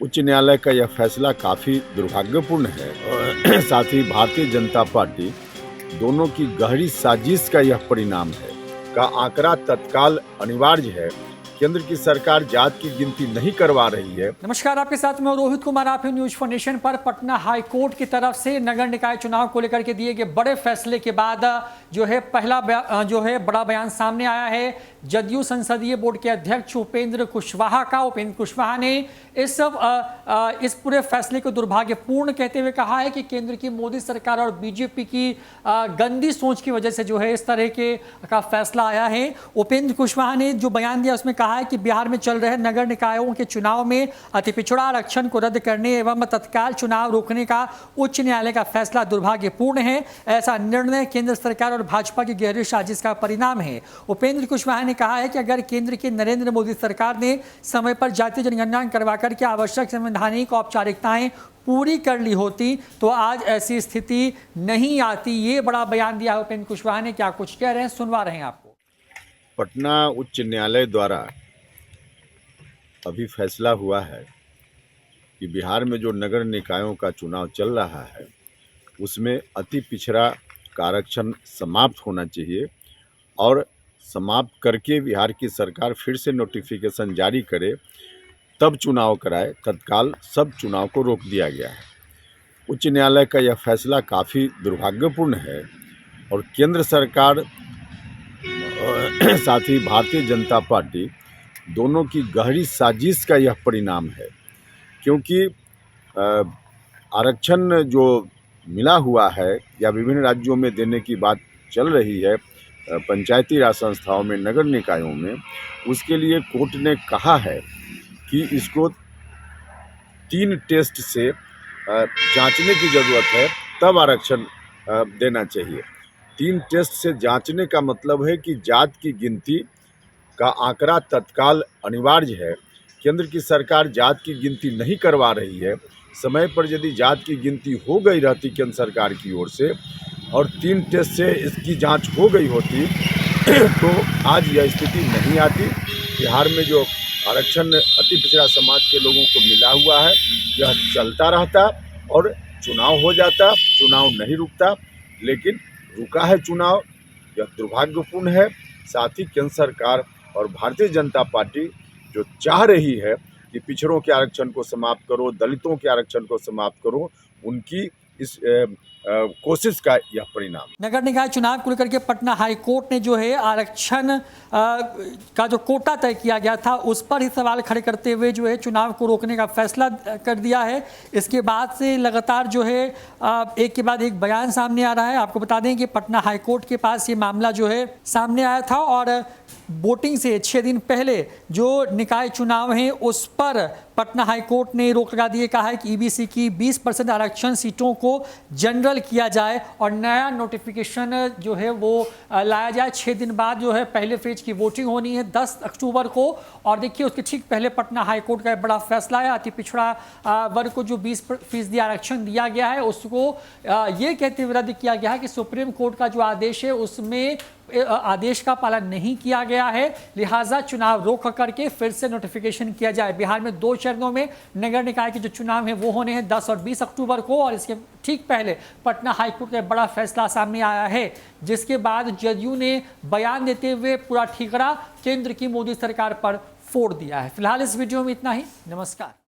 उच्च न्यायालय का यह फैसला काफ़ी दुर्भाग्यपूर्ण है और साथ ही भारतीय जनता पार्टी दोनों की गहरी साजिश का यह परिणाम है। का आंकड़ा तत्काल अनिवार्य है। केंद्र की सरकार जात की गिनती नहीं करवा रही है। नमस्कार, आपके साथ मैं रोहित कुमार। आप न्यूज फॉर नेशन पर पटना हाई कोर्ट की तरफ से नगर निकाय चुनाव को लेकर के दिए गए बड़े फैसले के बाद जो है पहला बड़ा बयान सामने आया है जदयू संसदीय बोर्ड के अध्यक्ष उपेंद्र कुशवाहा का। उपेंद्र कुशवाहा ने इस पूरे फैसले को दुर्भाग्यपूर्ण कहते हुए कहा है कि केंद्र की मोदी सरकार और बीजेपी की गंदी सोच की वजह से जो है इस तरह का फैसला आया है। उपेंद्र कुशवाहा ने जो बयान दिया उसमें कहा है कि बिहार में चल रहे नगर निकायों के चुनाव में अति पिछड़ा आरक्षण को रद्द करने एवं तत्काल चुनाव रोकने का उच्च न्यायालय का फैसला दुर्भाग्यपूर्ण है। ऐसा निर्णय केंद्र सरकार और भाजपा की गहरी साजिश का परिणाम है। उपेंद्र कुशवाहा ने कहा है कि अगर केंद्र की नरेंद्र मोदी सरकार ने समय पर जातीय जनगणना करवा करके आवश्यक संवैधानिक औपचारिकताएं पूरी कर ली होती तो आज ऐसी स्थिति नहीं आती। ये बड़ा बयान दिया उपेंद्र कुशवाहा ने। क्या कुछ कह रहे हैं, सुनवा रहे हैं आपको। पटना उच्च न्यायालय द्वारा अभी फैसला हुआ है कि बिहार में जो नगर निकायों का चुनाव चल रहा है उसमें अति पिछड़ा का आरक्षण समाप्त होना चाहिए और समाप्त करके बिहार की सरकार फिर से नोटिफिकेशन जारी करे तब चुनाव कराए। तत्काल सब चुनाव को रोक दिया गया है। उच्च न्यायालय का यह फैसला काफ़ी दुर्भाग्यपूर्ण है और केंद्र सरकार साथ ही भारतीय जनता पार्टी दोनों की गहरी साजिश का यह परिणाम है, क्योंकि आरक्षण जो मिला हुआ है या विभिन्न राज्यों में देने की बात चल रही है पंचायती राज संस्थाओं में, नगर निकायों में, उसके लिए कोर्ट ने कहा है कि इसको 3 टेस्ट से जांचने की ज़रूरत है तब आरक्षण देना चाहिए। 3 टेस्ट से जांचने का मतलब है कि जात की गिनती का आंकड़ा तत्काल अनिवार्य है। केंद्र की सरकार जात की गिनती नहीं करवा रही है। समय पर यदि जात की गिनती हो गई रहती केंद्र सरकार की ओर से और 3 टेस्ट से इसकी जांच हो गई होती तो आज यह स्थिति नहीं आती। बिहार में जो आरक्षण अति पिछड़ा समाज के लोगों को मिला हुआ है यह चलता रहता और चुनाव हो जाता, चुनाव नहीं रुकता। लेकिन रुका है चुनाव, यह दुर्भाग्यपूर्ण है। साथ ही केंद्र सरकार और भारतीय जनता पार्टी जो चाह रही है कि पिछड़ों के आरक्षण को समाप्त करो, दलितों के आरक्षण को समाप्त करो, उनकी इस कोशिश का यह परिणाम। नगर निकाय चुनाव को लेकर के पटना हाई कोर्ट ने जो है आरक्षण का जो कोटा तय किया गया था उस पर ही सवाल खड़े करते हुए जो है चुनाव को रोकने का फैसला कर दिया है। इसके बाद से लगातार जो है एक के बाद एक बयान सामने आ रहा है। आपको बता दें कि पटना हाई कोर्ट के पास ये मामला जो है सामने आया था और वोटिंग से 6 दिन पहले जो निकाय चुनाव हैं उस पर पटना हाई कोर्ट ने रोक लगा दिए। कहा है कि ईबीसी की 20% आरक्षण सीटों को जनरल किया जाए और नया नोटिफिकेशन जो है वो लाया जाए। 6 दिन बाद जो है पहले फेज की वोटिंग होनी है 10 अक्टूबर को। और देखिए उसके ठीक पहले पटना हाई कोर्ट का बड़ा फैसला है। अति पिछड़ा वर्ग को जो 20% आरक्षण दिया गया है उसको ये कहते हुए रद्द किया गया है कि सुप्रीम कोर्ट का जो आदेश है उसमें आदेश का पालन नहीं किया गया है, लिहाजा चुनाव रोक करके फिर से नोटिफिकेशन किया जाए। बिहार में 2 चरणों में नगर निकाय के जो चुनाव हैं वो होने हैं 10 और 20 अक्टूबर को। और इसके ठीक पहले पटना हाईकोर्ट का बड़ा फैसला सामने आया है जिसके बाद जदयू ने बयान देते हुए पूरा ठीकरा केंद्र की मोदी सरकार पर फोड़ दिया है। फिलहाल इस वीडियो में इतना ही। नमस्कार।